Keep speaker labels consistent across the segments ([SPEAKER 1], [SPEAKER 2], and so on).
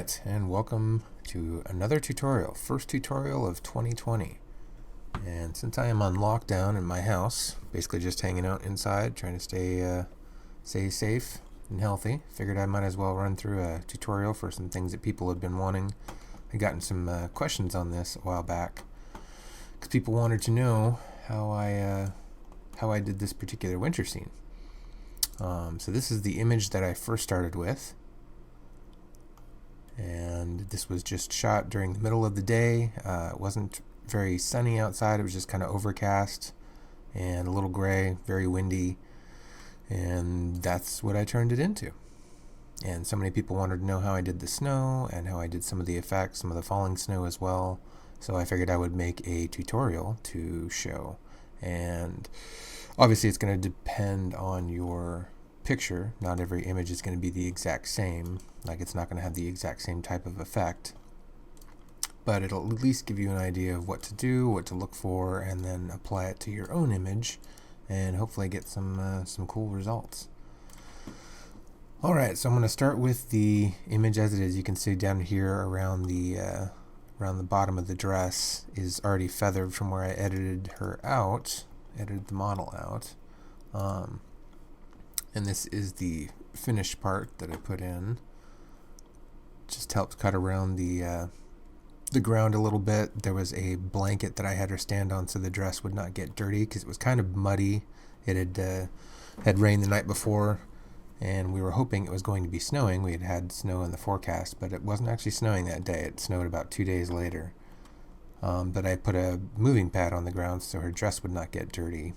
[SPEAKER 1] Alright, and welcome to another tutorial, first tutorial of 2020. And since I am on lockdown in my house, basically just hanging out inside, trying to stay safe and healthy, figured I might as well run through a tutorial for some things that people have been wanting. I gotten some questions on this a while back, because people wanted to know how I did this particular winter scene. So this is the image that I first started with. And this was just shot during the middle of the day. It wasn't very sunny outside. It was just kind of overcast and a little gray, very windy. And that's what I turned it into. And so many people wanted to know how I did the snow and how I did some of the effects, some of the falling snow as well. So I figured I would make a tutorial to show. And obviously it's going to depend on your picture. Not every image is going to be the exact same. Like, it's not going to have the exact same type of effect, but it'll at least give you an idea of what to do, what to look for, and then apply it to your own image and hopefully get some cool results. Alright, so I'm going to start with the image as it is. You can see down here around the bottom of the dress is already feathered from where I edited the model out. And this is the finished part that I put in. Just helps cut around the ground a little bit. There was a blanket that I had her stand on so the dress would not get dirty, because it was kind of muddy. It had rained the night before, and we were hoping it was going to be snowing. We had snow in the forecast, but it wasn't actually snowing that day. It snowed about 2 days later. But I put a moving pad on the ground so her dress would not get dirty.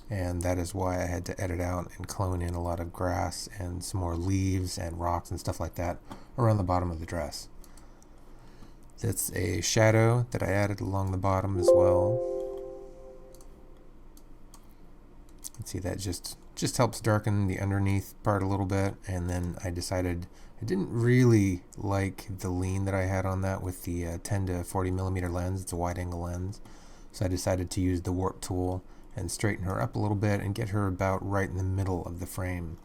[SPEAKER 1] And that is why I had to edit out and clone in a lot of grass and some more leaves and rocks and stuff like that around the bottom of the dress. That's a shadow that I added along the bottom as well. You can see that just helps darken the underneath part a little bit. And then I decided I didn't really like the lean that I had on that with the 10 to 40 millimeter lens. It's a wide angle lens. So I decided to use the warp tool and straighten her up a little bit and get her about right in the middle of the frame.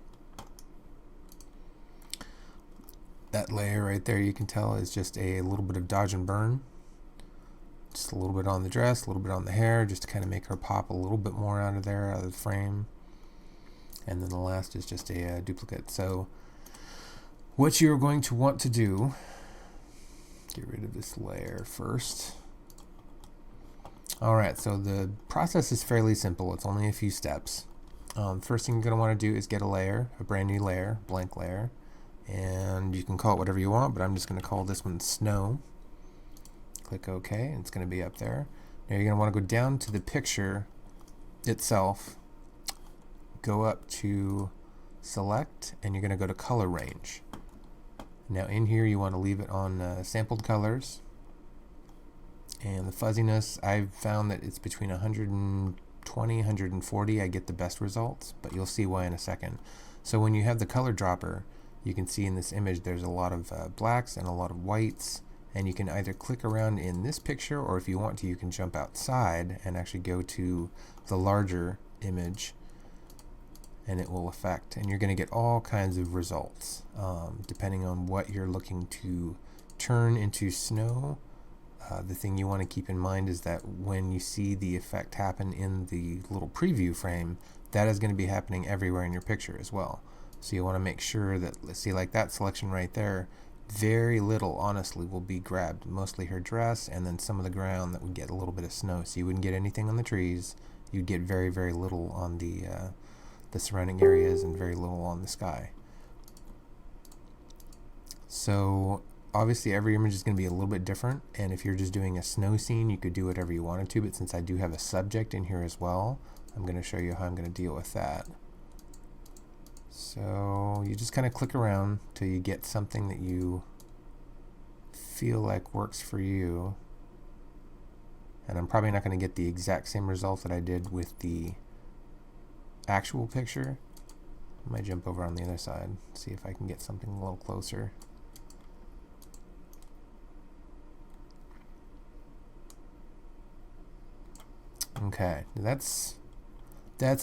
[SPEAKER 1] That layer right there, you can tell, is just a little bit of dodge and burn. Just a little bit on the dress, a little bit on the hair, just to kind of make her pop a little bit more out of the frame. And then the last is just a duplicate. So what you're going to want to do, get rid of this layer first. Alright, so the process is fairly simple. It's only a few steps. First thing you're going to want to do is get a brand new layer, blank layer. And you can call it whatever you want, but I'm just going to call this one Snow. Click OK, and it's going to be up there. Now you're going to want to go down to the picture itself, go up to Select, and you're going to go to Color Range. Now in here you want to leave it on sampled colors. And the fuzziness, I've found that it's between 120, 140. I get the best results, but you'll see why in a second. So when you have the color dropper, you can see in this image there's a lot of blacks and a lot of whites, and you can either click around in this picture, or if you want to, you can jump outside and actually go to the larger image, and it will affect. And you're going to get all kinds of results depending on what you're looking to turn into snow. The thing you want to keep in mind is that when you see the effect happen in the little preview frame, that is going to be happening everywhere in your picture as well. So you want to make sure that, let's see, like that selection right there, very little honestly will be grabbed. Mostly her dress and then some of the ground that would get a little bit of snow. So you wouldn't get anything on the trees. You'd get very, very little on the surrounding areas and very little on the sky. So obviously every image is going to be a little bit different, and if you're just doing a snow scene, you could do whatever you wanted to, but since I do have a subject in here as well, I'm going to show you how I'm going to deal with that. So you just kind of click around till you get something that you feel like works for you. And I'm probably not going to get the exact same result that I did with the actual picture. I might jump over on the other side, see if I can get something a little closer. Okay, that's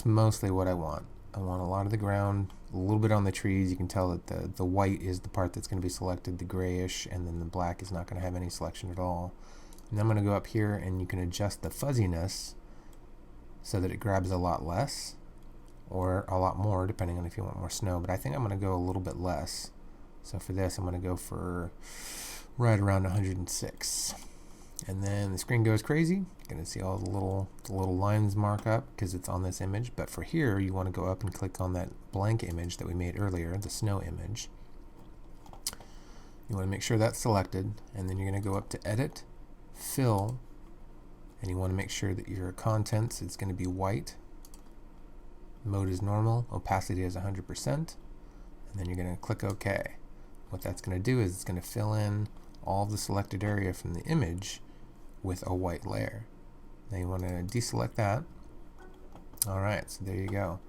[SPEAKER 1] mostly what I want. I want a lot of the ground, a little bit on the trees. You can tell that the white is the part that's going to be selected, the grayish, and then the black is not going to have any selection at all. And I'm going to go up here and you can adjust the fuzziness so that it grabs a lot less or a lot more, depending on if you want more snow. But I think I'm going to go a little bit less. So for this, I'm going to go for right around 106. And then the screen goes crazy. You're going to see all the little lines mark up because it's on this image. But for here, you want to go up and click on that blank image that we made earlier, the snow image. You want to make sure that's selected, and then you're going to go up to Edit, Fill, and you want to make sure that your contents is going to be white. Mode is normal, opacity is 100%, and then you're going to click OK. What that's going to do is it's going to fill in all the selected area from the image with a white layer. Now you want to deselect that. Alright, so there you go.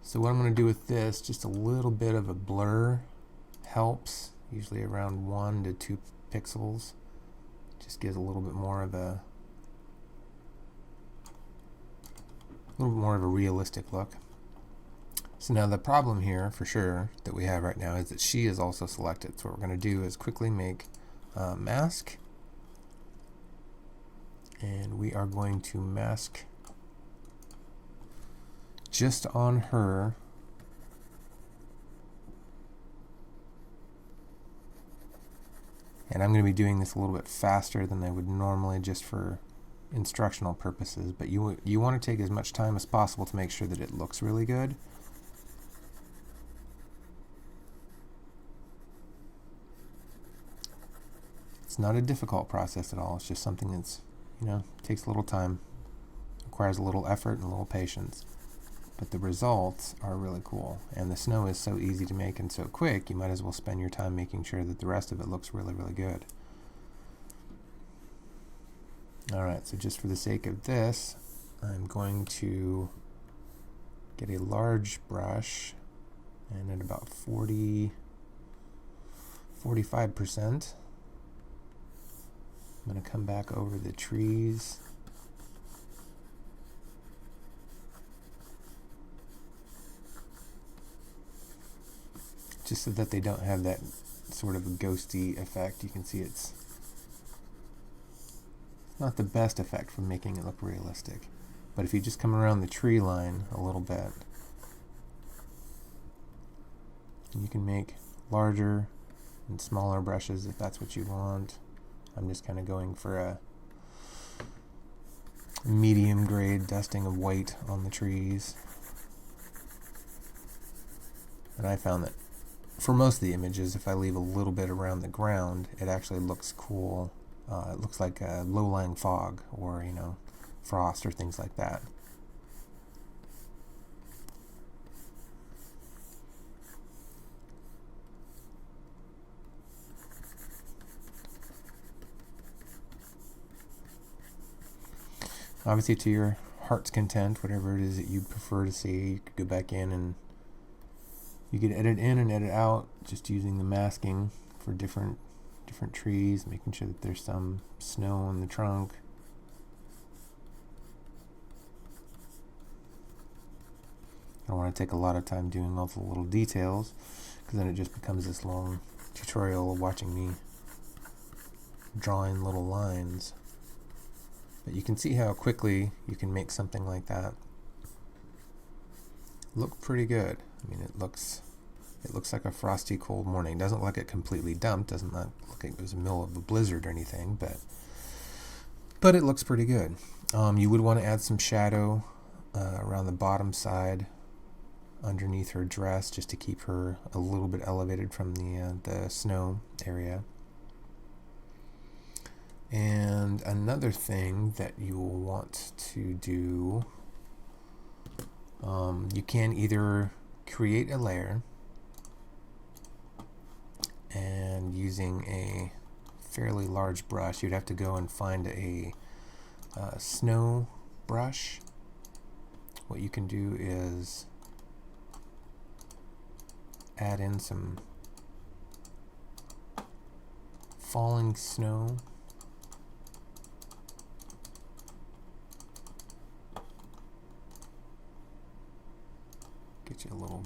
[SPEAKER 1] So what I'm going to do with this, just a little bit of a blur helps, usually around 1 to 2 pixels. Just gives a little bit more of a realistic look. So now the problem here, for sure, that we have right now is that she is also selected. So what we're going to do is quickly make a mask. And we are going to mask just on her. And I'm going to be doing this a little bit faster than I would normally just for instructional purposes. But you want to take as much time as possible to make sure that it looks really good. It's not a difficult process at all. It's just something that's, takes a little time, requires a little effort and a little patience. But the results are really cool. And the snow is so easy to make and so quick, you might as well spend your time making sure that the rest of it looks really, really good. Alright, so just for the sake of this, I'm going to get a large brush, and at about 45%, I'm going to come back over the trees. Just so that they don't have that sort of a ghosty effect. You can see it's not the best effect for making it look realistic. But if you just come around the tree line a little bit, you can make larger and smaller brushes if that's what you want. I'm just kind of going for a medium grade dusting of white on the trees. And I found that for most of the images, if I leave a little bit around the ground, it actually looks cool. It looks like a low-lying fog or, frost or things like that. Obviously, to your heart's content, whatever it is that you prefer to see, you could go back in and you could edit in and edit out just using the masking for different trees, making sure that there's some snow on the trunk. I don't want to take a lot of time doing all the little details, because then it just becomes this long tutorial of watching me drawing little lines. But you can see how quickly you can make something like that look pretty good. I mean, it looks like a frosty cold morning. It doesn't look like it completely dumped, doesn't look like it was in the middle of a blizzard or anything, but it looks pretty good. You would want to add some shadow around the bottom side underneath her dress, just to keep her a little bit elevated from the snow area. And another thing that you will want to do, you can either create a layer, and using a fairly large brush, you'd have to go and find a snow brush. What you can do is add in some falling snow.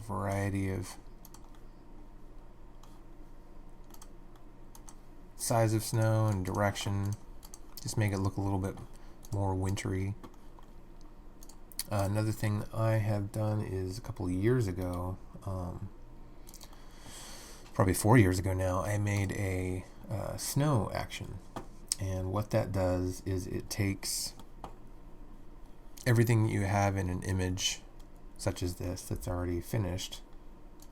[SPEAKER 1] variety of size of snow and direction. Just make it look a little bit more wintry. Another thing I have done is a couple of years ago, probably 4 years ago now, I made a snow action. And what that does is it takes everything you have in an image such as this that's already finished,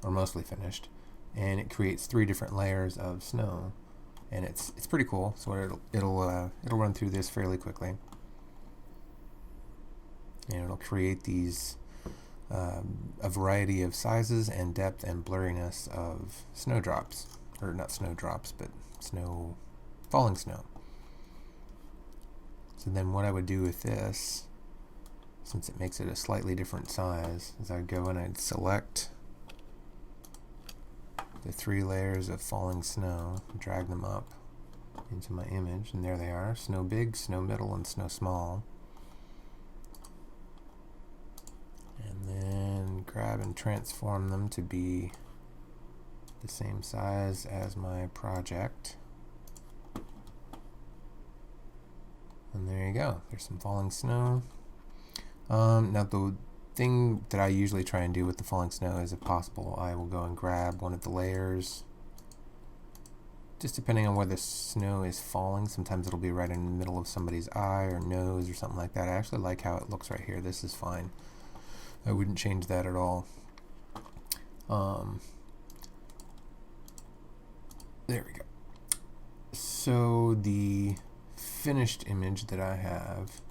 [SPEAKER 1] or mostly finished, and it creates 3 different layers of snow. And it's pretty cool. So it'll run through this fairly quickly. And it'll create these a variety of sizes and depth and blurriness of snowdrops, or not snowdrops, but falling snow. So then what I would do with this, since it makes it a slightly different size, is I'd go and I'd select the 3 layers of falling snow, drag them up into my image, and there they are: snow big, snow middle, and snow small. And then grab and transform them to be the same size as my project. And there you go. There's some falling snow. Now the thing that I usually try and do with the falling snow is, if possible, I will go and grab one of the layers. Just depending on where the snow is falling, sometimes it'll be right in the middle of somebody's eye or nose or something like that. I actually like how it looks right here. This is fine. I wouldn't change that at all. There we go. So the finished image that I have,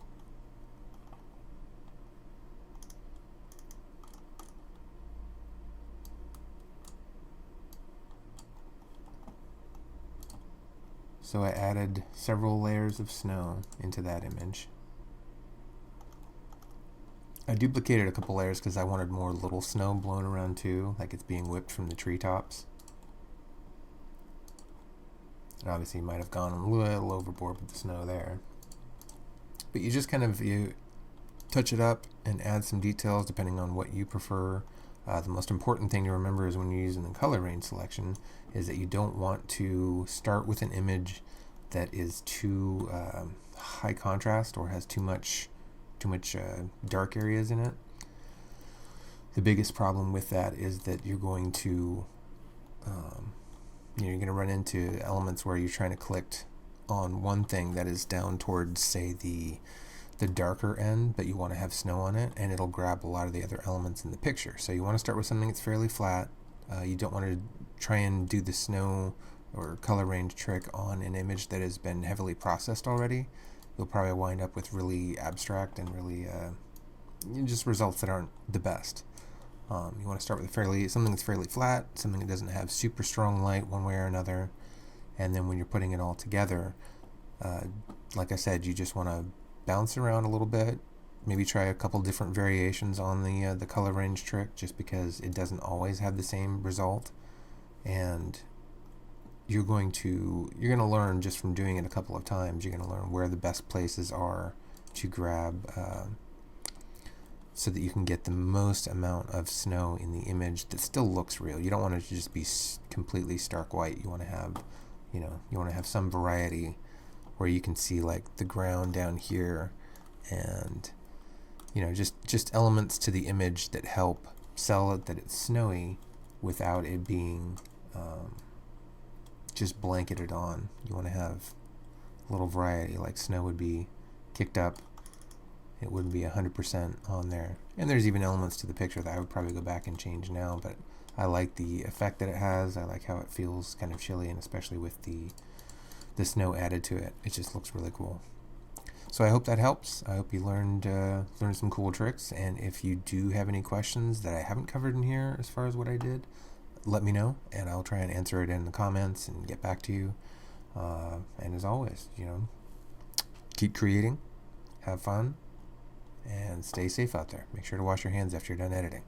[SPEAKER 1] so I added several layers of snow into that image. I duplicated a couple layers because I wanted more little snow blown around too, like it's being whipped from the treetops. And obviously you might have gone a little overboard with the snow there. But you just kind of touch it up and add some details depending on what you prefer. The most important thing to remember is when you're using the color range selection is that you don't want to start with an image that is too high contrast or has too much dark areas in it. The biggest problem with that is that you're going to you're going to run into elements where you're trying to click on one thing that is down towards, say, the darker end, but you want to have snow on it, and it'll grab a lot of the other elements in the picture. So you want to start with something that's fairly flat. You don't want to try and do the snow or color range trick on an image that has been heavily processed already. You'll probably wind up with really abstract and really just results that aren't the best. You want to start with something that's fairly flat, something that doesn't have super strong light one way or another, and then when you're putting it all together, like I said, you just want to bounce around a little bit, maybe try a couple different variations on the color range trick, just because it doesn't always have the same result, and you're going to learn just from doing it a couple of times. You're going to learn where the best places are to grab, so that you can get the most amount of snow in the image that still looks real. You don't want it to just be completely stark white. You want to have, you want to have some variety where you can see like the ground down here, and just elements to the image that help sell it that it's snowy without it being just blanketed on. You want to have a little variety, like snow would be kicked up. It wouldn't be 100% on there. And there's even elements to the picture that I would probably go back and change now, but I like the effect that it has. I like how it feels kind of chilly, and especially with the snow added to it. It just looks really cool. So I hope that helps. I hope you learned some cool tricks, and if you do have any questions that I haven't covered in here as far as what I did, let me know, and I'll try and answer it in the comments and get back to you. And as always, keep creating, have fun, and stay safe out there. Make sure to wash your hands after you're done editing.